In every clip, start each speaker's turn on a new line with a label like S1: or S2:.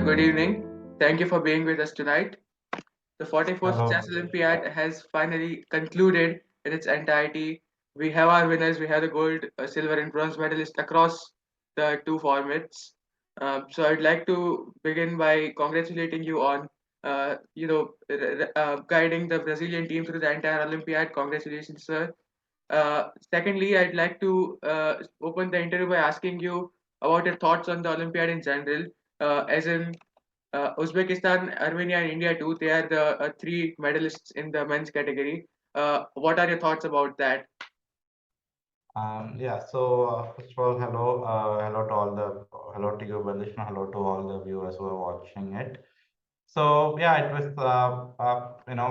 S1: good evening. Thank you for being with us tonight. The 44th
S2: Hello.
S1: Chess Olympiad has finally concluded in its entirety. We have our winners. We have the gold, silver, and bronze medalists across the two formats. So I'd like to begin by congratulating you on, guiding the Brazilian team through the entire Olympiad. Congratulations, sir. Secondly, I'd like to open the interview by asking you about your thoughts on the Olympiad in general, as in Uzbekistan, Armenia, and India too. They are the three medalists in the men's category. What are your thoughts about that?
S2: First of all, hello to you, Balishna, hello to all the viewers who are watching it. So yeah, it was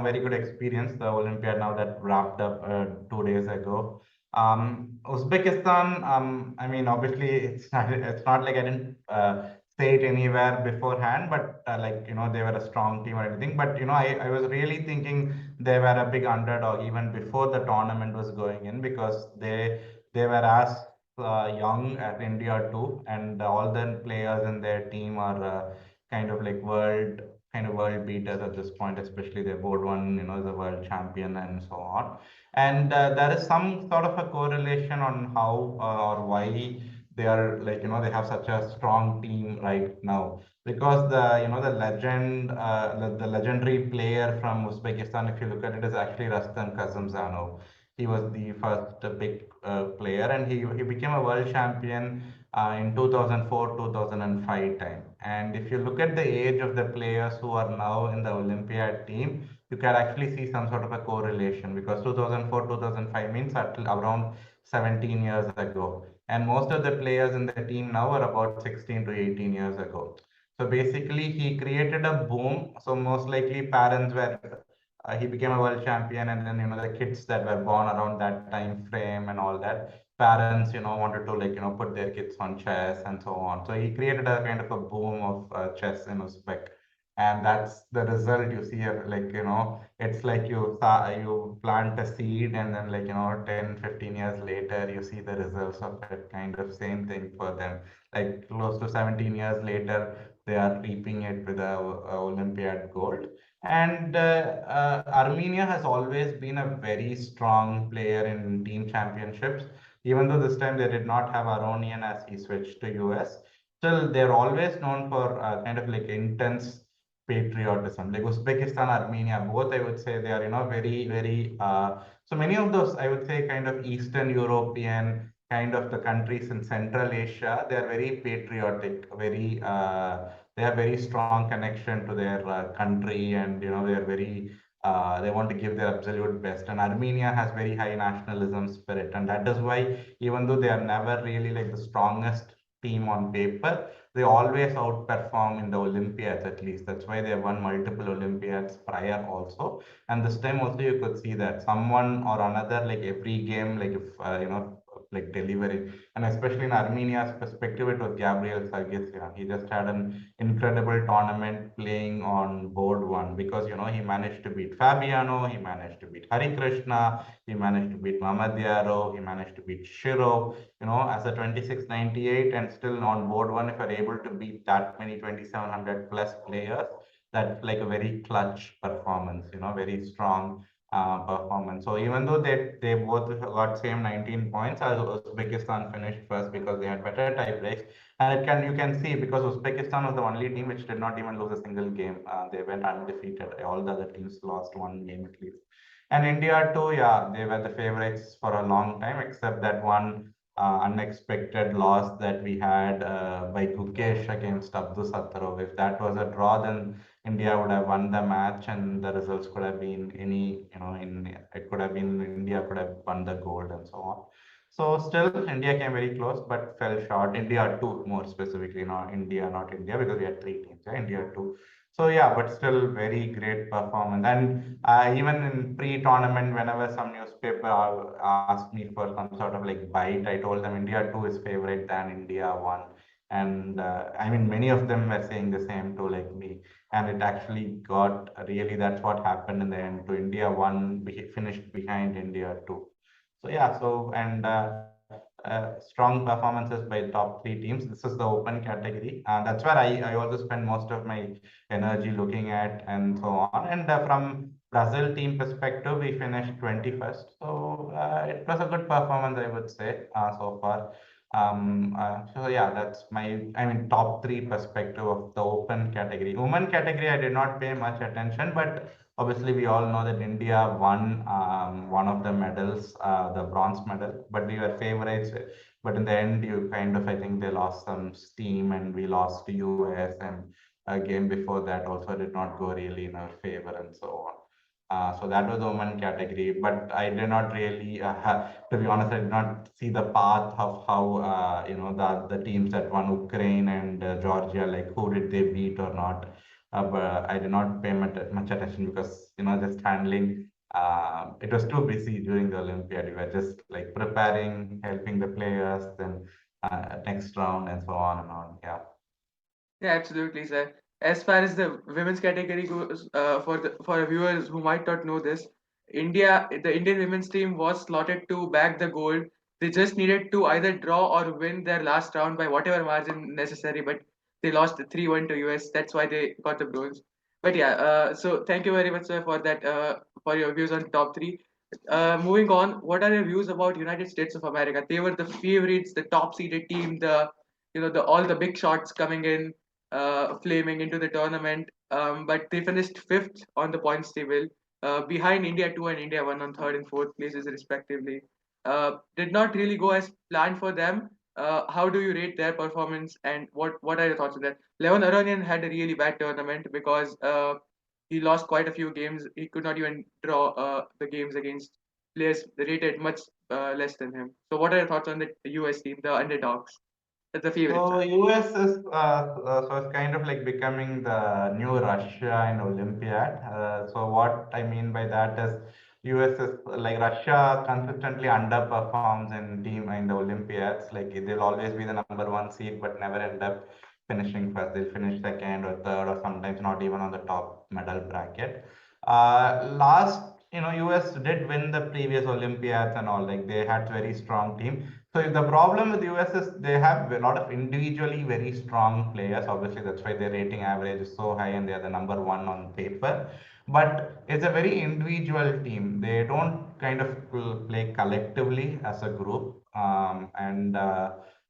S2: very good experience. The Olympiad now that wrapped up 2 days ago. Uzbekistan. I mean, obviously, it's not like I didn't say it anywhere beforehand, but they were a strong team or anything. But I was really thinking they were a big underdog even before the tournament was going in because they were as young as India too, and all the players in their team are kind of like world beaters at this point, especially their board one, is a world champion and so on. And there is some sort of a correlation on how or why they are they have such a strong team right now because the legend the legendary player from Uzbekistan, if you look at it, is actually Rustam Kazımzadeh. He was the first big player, and he became a world champion in 2004 2005 time. And if you look at the age of the players who are now in the Olympiad team, you can actually see some sort of a correlation because 2004 2005 means at around 17 years ago, and most of the players in the team now are about 16 to 18 years ago. So basically he created a boom. So most likely parents were he became a world champion, and then the kids that were born around that time frame and all that, parents wanted to put their kids on chess and so on. So he created a kind of a boom of chess in Uzbek, and that's the result you see of, it's like you plant a seed, and then 10-15 years later you see the results of it. Kind of same thing for them, like close to 17 years later they are reaping it with a Olympiad gold. And Armenia has always been a very strong player in team championships. Even though this time they did not have Aronian as he switched to US, still they're always known for kind of like intense patriotism. Like Uzbekistan, Armenia, both I would say they are very very. So many of those I would say kind of Eastern European kind of the countries in Central Asia, they are very patriotic, very they have very strong connection to their country, and they are very they want to give their absolute best. And Armenia has very high nationalism spirit, and that is why even though they are never really like the strongest team on paper, they always outperform in the Olympiads. At least that's why they have won multiple Olympiads prior also. And this time also you could see that someone or another, like every game, like if like delivery. And especially in Armenia's perspective, it was Gabriel Sargsyan. He just had an incredible tournament playing on board one because he managed to beat Fabiano, he managed to beat Hari Krishna, he managed to beat Mamadiaro, he managed to beat Shiro, as a 2698, and still on board one. If you're able to beat that many 2700 plus players, that's like a very clutch performance, very strong performance. So even though they both got same 19 points, as Uzbekistan finished first because they had better tie breaks. And you can see because Uzbekistan was the only team which did not even lose a single game. They went undefeated. All the other teams lost one game at least. And India too, yeah, they were the favorites for a long time, except that one unexpected loss that we had by Gukesh against Abdus Sattarov. If that was a draw, then India would have won the match, and the results could have been any, it could have been India could have won the gold and so on. So still, India came very close, but fell short. India too, more specifically, not India, because we had three teams. Yeah, India too. So yeah, but still very great performance. And even in pre-tournament, whenever some newspaper asked me for some sort of like bite, I told them India too is favorite than India one. And I mean, many of them were saying the same too, like me. And it actually got really, that's what happened in the end. To India won, finished behind India too. So yeah, so and strong performances by top three teams. This is the open category. That's where I also spend most of my energy looking at and so on. And from Brazil team perspective, we finished 21st. So it was a good performance, I would say, so far. So yeah, that's my, I mean, top three perspective of the open category. Women category, I did not pay much attention, but obviously we all know that India won one of the medals, the bronze medal, but we were favorites. But in the end, you kind of, I think they lost some steam and we lost to US, and a game before that also did not go really in our favor and so on. So that was the women category, but I did not really, to be honest, I did not see the path of how, the teams that won Ukraine and Georgia, like who did they beat or not. But I did not pay much attention because, just handling, it was too busy during the Olympiad. We were just like preparing, helping the players, then next round and so on and on. Yeah.
S1: Yeah, absolutely, sir. As far as the women's category goes, for viewers who might not know this, the Indian women's team was slotted to bag the gold. They just needed to either draw or win their last round by whatever margin necessary, but they lost 3-1 to US. That's why they got the bronze. But yeah, so thank you very much, sir, for that, for your views on top three. Moving on, what are your views about United States of America? They were the favorites, the top seeded team, the all the big shots coming in, flaming into the tournament. But they finished fifth on the points table, behind India 2 and India 1 on third and fourth places respectively. Did not really go as planned for them. How do you rate their performance, and what are your thoughts on that? Levon Aronian had a really bad tournament because he lost quite a few games. He could not even draw the games against players rated much less than him. So, what are your thoughts on the US team, the underdogs, the favorites?
S2: So US is so it's kind of like becoming the new Russia in Olympiad. So what I mean by that is US is like Russia consistently underperforms in the Olympiads. Like they'll always be the number one seed, but never end up finishing first. They'll finish second or third, or sometimes not even on the top medal bracket. Last, US did win the previous Olympiads and all. Like they had very strong team. So the problem with US is they have a lot of individually very strong players. Obviously, that's why their rating average is so high and they are the number one on paper. But it's a very individual team. They don't kind of play collectively as a group, and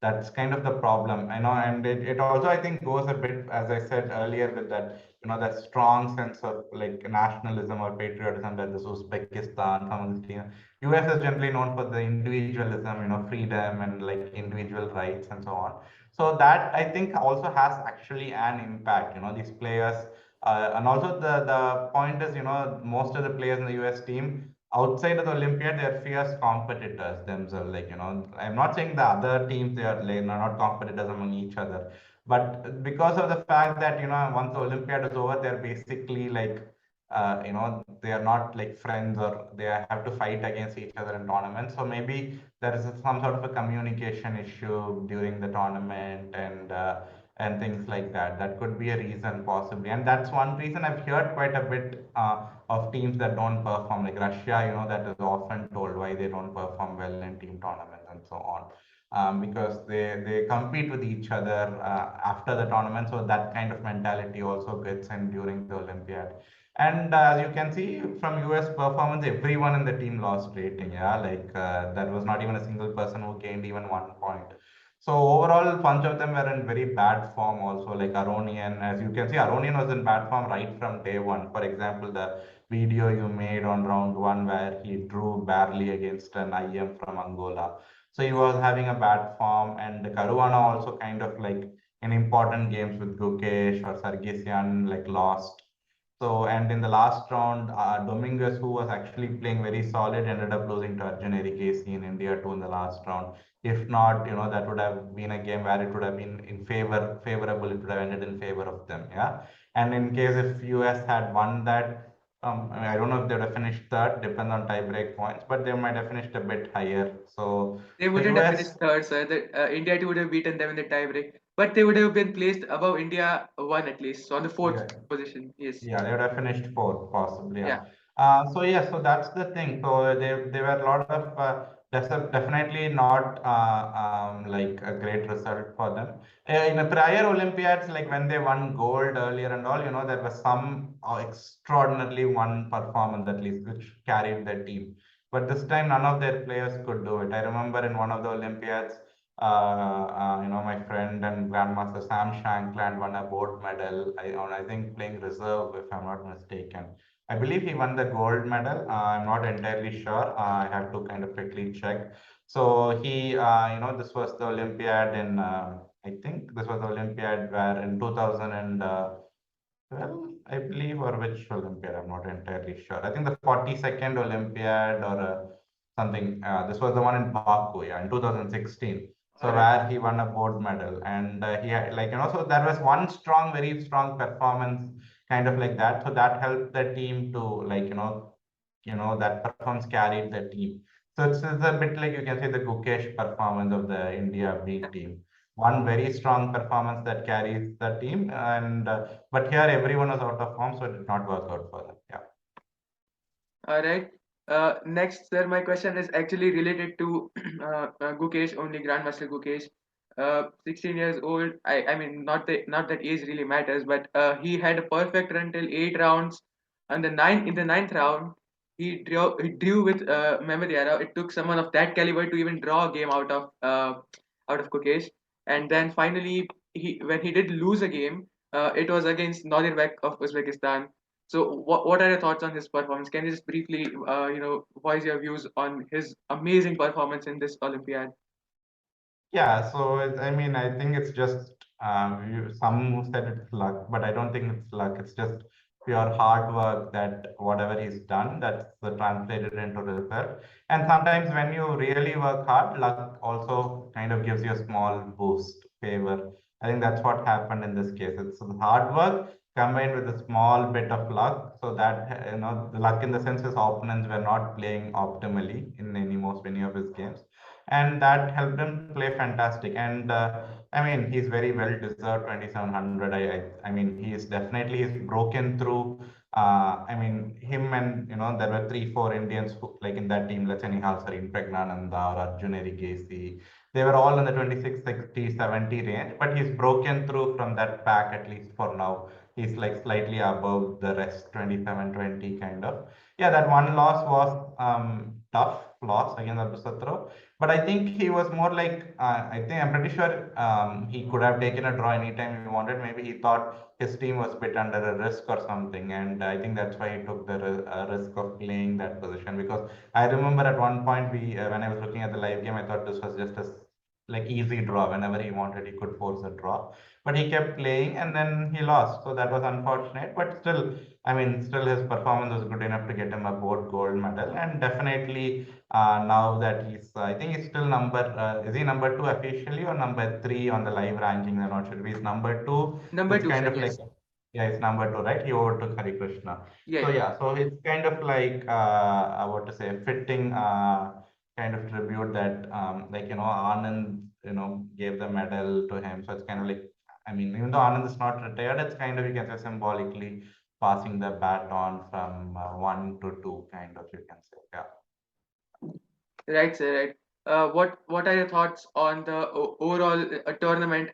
S2: that's kind of the problem. I know, and it also I think goes a bit, as I said earlier, with that that strong sense of like nationalism or patriotism that this Uzbekistan, some of these teams. US is generally known for the individualism, freedom and like individual rights and so on. So that I think also has actually an impact. These players, and also the point is, most of the players in the US team outside of the Olympiad, they're fierce competitors themselves. Like, I'm not saying the other teams they are like not competitors among each other, but because of the fact that once the Olympiad is over, they're basically like they are not like friends, or they have to fight against each other in tournaments. So maybe there is some sort of a communication issue during the tournament, and things like that. That could be a reason possibly, and that's one reason I've heard quite a bit of teams that don't perform, like Russia. That is often told why they don't perform well in team tournaments and so on. Because they compete with each other after the tournament, so that kind of mentality also gets in during the Olympiad. And as you can see from US performance, everyone in the team lost rating. Yeah, like there was not even a single person who gained even 1 point. So overall, bunch of them were in very bad form also. Like Aronian, as you can see, Aronian was in bad form right from day one. For example, the video you made on round one where he drew barely against an IM from Angola. So he was having a bad form, and Caruana also kind of like in important games with Gukesh or Sargisian like lost. So, and in the last round, Dominguez, who was actually playing very solid, ended up losing to Arjun Erikesi in India too in the last round. If not, that would have been a game where it would have been favorable. It would have ended in favor of them. Yeah. And in case if US had won that, I don't know if they would have finished third, depends on tie-break points, but they might have finished a bit higher.
S1: They
S2: So
S1: wouldn't have finished
S2: US,
S1: third, sir. India 2 would have beaten them in the tiebreak, but they would have been placed above India 1 at least, so on the fourth
S2: yeah,
S1: position. Yes.
S2: yeah, they would have finished fourth, possibly. Yeah.
S1: Yeah.
S2: So yeah, so that's the thing. So there were a lot of Definitely not like a great result for them. In the prior Olympiads, like when they won gold earlier and all, there was some extraordinarily one performance at least which carried their team. But this time, none of their players could do it. I remember in one of the Olympiads, my friend and grandmaster Sam Shankland won a gold medal. I think playing reserve, if I'm not mistaken. I believe he won the gold medal. I'm not entirely sure. I have to kind of quickly check. So this was the Olympiad in, I think this was the Olympiad where in 2000 and well, I believe, or which Olympiad, I'm not entirely sure. I think the 42nd Olympiad or something. This was the one in Baku, yeah, in 2016. So
S1: All right.
S2: where he won a gold medal, and he had so there was one strong, very strong performance, kind of like that. So that helped the team to that performance carried the team. So it's a bit like you can say the Gukesh performance of the India B team. One very strong performance that carries the team, and but here everyone was out of form, so it did not work out for them. Yeah.
S1: All right. Next, sir, my question is actually related to Gukesh, only Grandmaster Gukesh. 16 years old. I mean, not that age really matters, but he had a perfect run till 8 rounds. And in the ninth round, he drew with Mehmet Yara. It took someone of that caliber to even draw a game out of Gukesh. And then finally, when he did lose a game, it was against Nadirbek of Uzbekistan. So, what are your thoughts on his performance? Can you just briefly, voice your views on his amazing performance in this Olympiad?
S2: Yeah, so I mean, I think it's just some said it's luck, but I don't think it's luck. It's just pure hard work that whatever he's done, that's translated into result. And sometimes when you really work hard, luck also kind of gives you a small boost, favor. I think that's what happened in this case. It's the hard work combined with a small bit of luck, so that the luck in the sense his opponents were not playing optimally in many of his games, and that helped him play fantastic. And I mean, he's very well deserved 2700. I mean, he's broken through. I mean, him and there were 3 4 Indians who, like in that team. Let's say Nihal Sarin, Pragnananda, or Arjun Erigesi. They were all in the 26, 60, 70 range, but he's broken through from that pack at least for now. He's like slightly above the rest, 27 20 kind of. Yeah, that one loss was tough loss against Abdusatro, but I think he was more like I'm pretty sure he could have taken a draw anytime he wanted. Maybe he thought his team was a bit under a risk or something, and I think that's why he took the risk of playing that position. Because I remember at one point when I was looking at the live game, I thought this was just a like easy draw. Whenever he wanted, he could force a draw, but he kept playing and then he lost. So that was unfortunate, but still, I mean, still his performance was good enough to get him a gold medal, and definitely now that I think he's still is he number two officially or number three on the live ranking? I'm not sure. If he's number two,
S1: Number
S2: it's
S1: two,
S2: kind
S1: sir.
S2: of like,
S1: Yes.
S2: yeah, it's number two, right? He overtook Hari Krishna.
S1: Yeah.
S2: So
S1: Yeah.
S2: yeah, so it's kind of like what to say, fitting kind of tribute that Anand gave the medal to him. So it's kind of like, I mean, even though Anand is not retired, it's kind of, you can say, symbolically passing the baton from one to two, kind of, you can say. Yeah.
S1: Right, sir. Right. What are your thoughts on the overall tournament?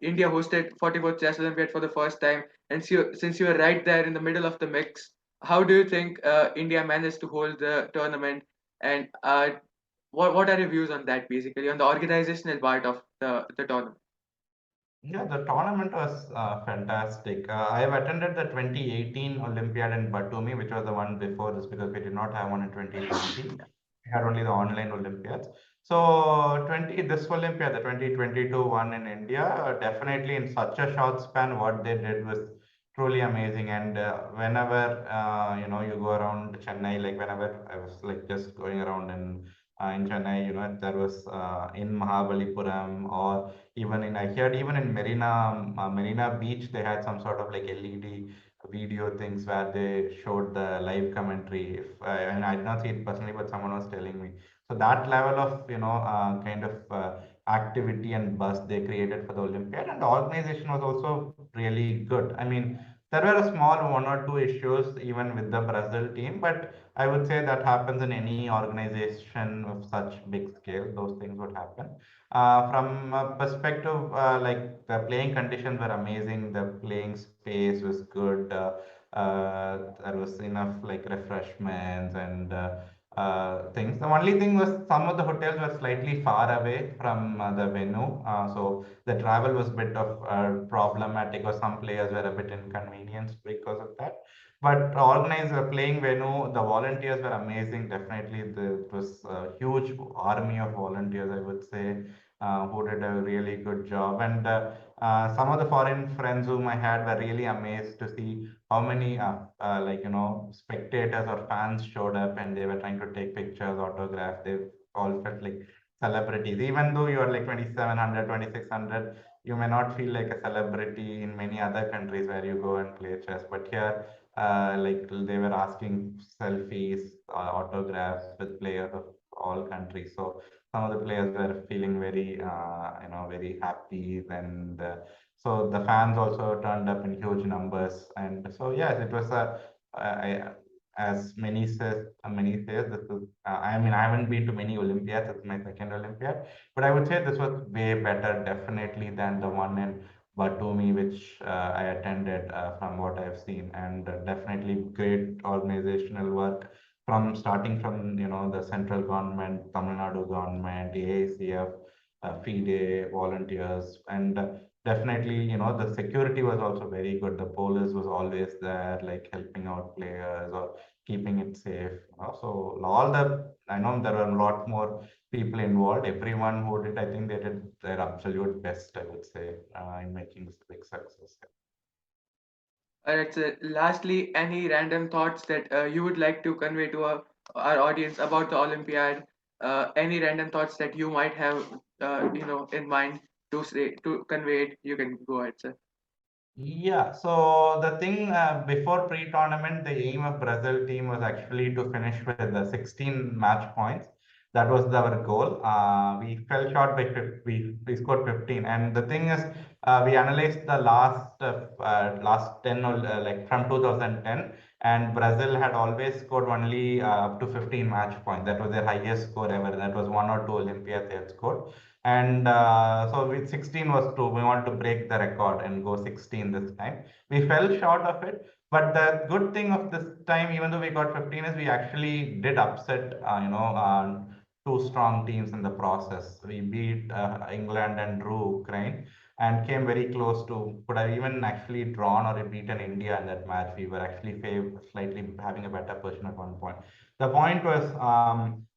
S1: India hosted 44th Chess Olympiad for the first time, and since you are right there in the middle of the mix, how do you think India managed to hold the tournament? And what are your views on that, basically, on the organizational part of the tournament?
S2: Yeah, the tournament was fantastic. I have attended the 2018 Olympiad in Batumi, which was the one before this, because we did not have one in 2020. We had only the online Olympiads. So this Olympiad, the 2022 one in India, definitely in such a short span, what they did was truly amazing. And whenever you go around Chennai, like whenever I was like just going around in Chennai, there was in Mahabalipuram, or even I heard even in Marina Beach, they had some sort of like LED video things where they showed the live commentary. And I did not see it personally, but someone was telling me. So that level of kind of activity and buzz they created for the Olympiad, and the organization was also really good. I mean, There were a small one or two issues even with the Brazil team, but I would say that happens in any organization of such big scale. Those things would happen. From a perspective, like the playing conditions were amazing. The playing space was good. There was enough like refreshments and things. The only thing was some of the hotels were slightly far away from the venue, so the travel was a bit of problematic, or some players were a bit inconvenienced because of that. But organized playing venue, the volunteers were amazing. Definitely, it was a huge army of volunteers, I would say, who did a really good job. And some of the foreign friends whom I had were really amazed to see how many spectators or fans showed up, and they were trying to take pictures, autograph. They all felt like celebrities. Even though you are like 2700, 2600, you may not feel like a celebrity in many other countries where you go and play chess. But here, like they were asking selfies, autographs with players of all countries. So some of the players were feeling very, very happy. And so the fans also turned up in huge numbers. And so, yes, it was as many says, this is, I mean, I haven't been to many Olympiads. It's my second Olympiad, but I would say this was way better, definitely, than the one in Batumi, which I attended from what I've seen, and definitely great organizational work from starting from the central government, Tamil Nadu government, AICF, FIDE, volunteers, and definitely the security was also very good. The police was always there, like helping out players or keeping it safe. So all the I know there were a lot more people involved. Everyone who did, I think they did their absolute best, I would say, in making this a big success.
S1: Alright, so lastly, any random thoughts that you would like to convey to our audience about the Olympiad? Any random thoughts that you might have, in mind to say to convey it? You can go ahead, sir.
S2: Yeah, so the thing before pre-tournament, the aim of Brazil team was actually to finish with the 16 match points. That was our goal. We fell short by 50, we scored 15. And the thing is, we analyzed the last 10 or like from 2010, and Brazil had always scored only up to 15 match points. That was their highest score ever. That was one or two Olympiads they had scored. And so with 16 was two. We wanted to break the record and go 16 this time. We fell short of it. But the good thing of this time, even though we got 15, is we actually did upset, two strong teams in the process. We beat England and drew Ukraine, and came very close to, could have even actually drawn or beaten India in that match. We were actually slightly having a better position at one point. The point was,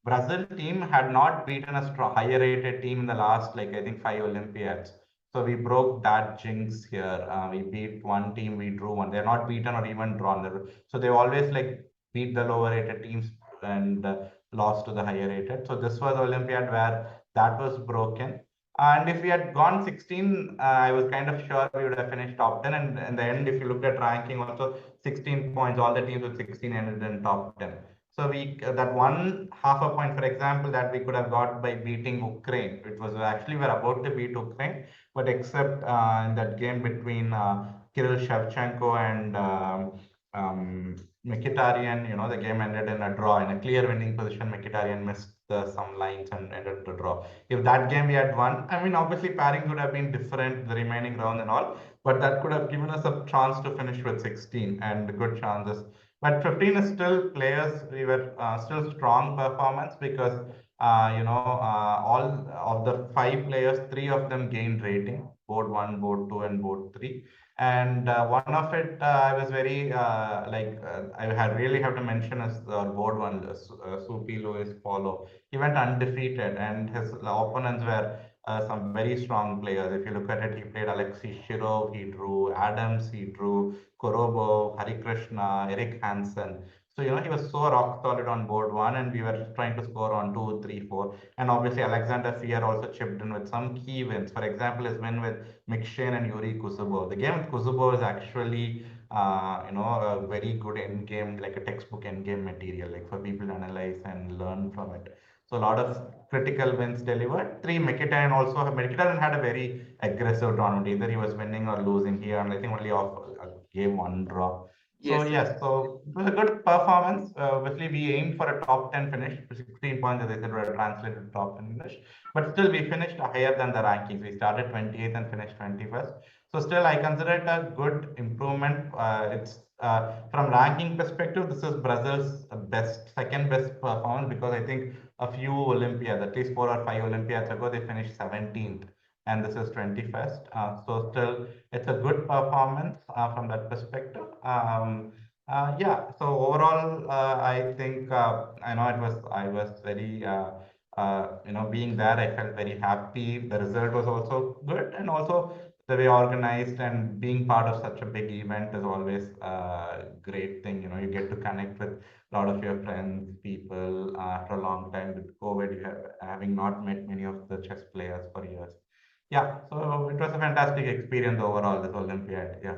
S2: Brazil team had not beaten a higher rated team in the last, like I think, five Olympiads. So we broke that jinx here. We beat one team, we drew one. They're not beaten or even drawn. So they always like beat the lower rated teams and lost to the higher rated. So this was Olympiad where that was broken. And if we had gone 16, I was kind of sure we would have finished top 10. And in the end, if you looked at ranking, also 16 points, all the teams with 16 ended in top 10. So we that one half a point, for example, that we could have got by beating Ukraine. It was actually we were about to beat Ukraine, but except in that game between Kirill Shevchenko and Mkhitaryan, the game ended in a draw, in a clear winning position. Mkhitaryan missed some lines and ended the draw. If that game we had won, I mean, obviously pairings would have been different, the remaining round and all, but that could have given us a chance to finish with 16 and good chances. But 15 is still players. We were still strong performance because all of the five players, three of them gained rating, board one, board two, and board three. And one of it, I was very I had really have to mention is board one, Supi Louis Paulo. He went undefeated, and his opponents were some very strong players. If you look at it, he played Alexei Shirov, he drew Adams, he drew Korobov, Hari Krishna, Eric Hansen. So, he was so rock solid on board one, and we were trying to score on two, three, four. And obviously, Alexander Fier also chipped in with some key wins. For example, his win with Mikshin and Yuri Kuzubov. The game with Kuzubov is actually, a very good end game, like a textbook end game material, like for people to analyze and learn from it. So a lot of critical wins delivered. Three, Mkhitaryan had a very aggressive tournament. Either he was winning or losing here, and I think only off game one draw. So
S1: Yes.
S2: yes, so it was a good performance. Obviously, we aimed for a top 10 finish. 16 points, as I said, were translated to top 10 finish. But still, we finished higher than the rankings. We started 28th and finished 21st. So still, I consider it a good improvement. It's from ranking perspective, this is Brazil's best, second best performance, because I think a few Olympiads, at least 4 or 5 Olympiads ago, they finished 17th, and this is 21st. So still, it's a good performance from that perspective. Yeah. So overall, I think I know it was I was very being there, I felt very happy. The result was also good, and also the way organized and being part of such a big event is always a great thing. You get to connect with a lot of your friends, people after a long time. With COVID, having not met many of the chess players for years. Yeah, so it was a fantastic experience overall, this Olympiad. Yeah.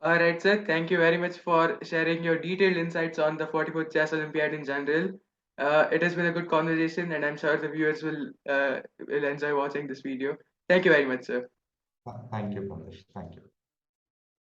S1: All right, sir. Thank you very much for sharing your detailed insights on the 44th Chess Olympiad in general. It has been a good conversation, and I'm sure the viewers will enjoy watching this video. Thank you very much, sir.
S2: Thank you, Kamlesh. Thank you.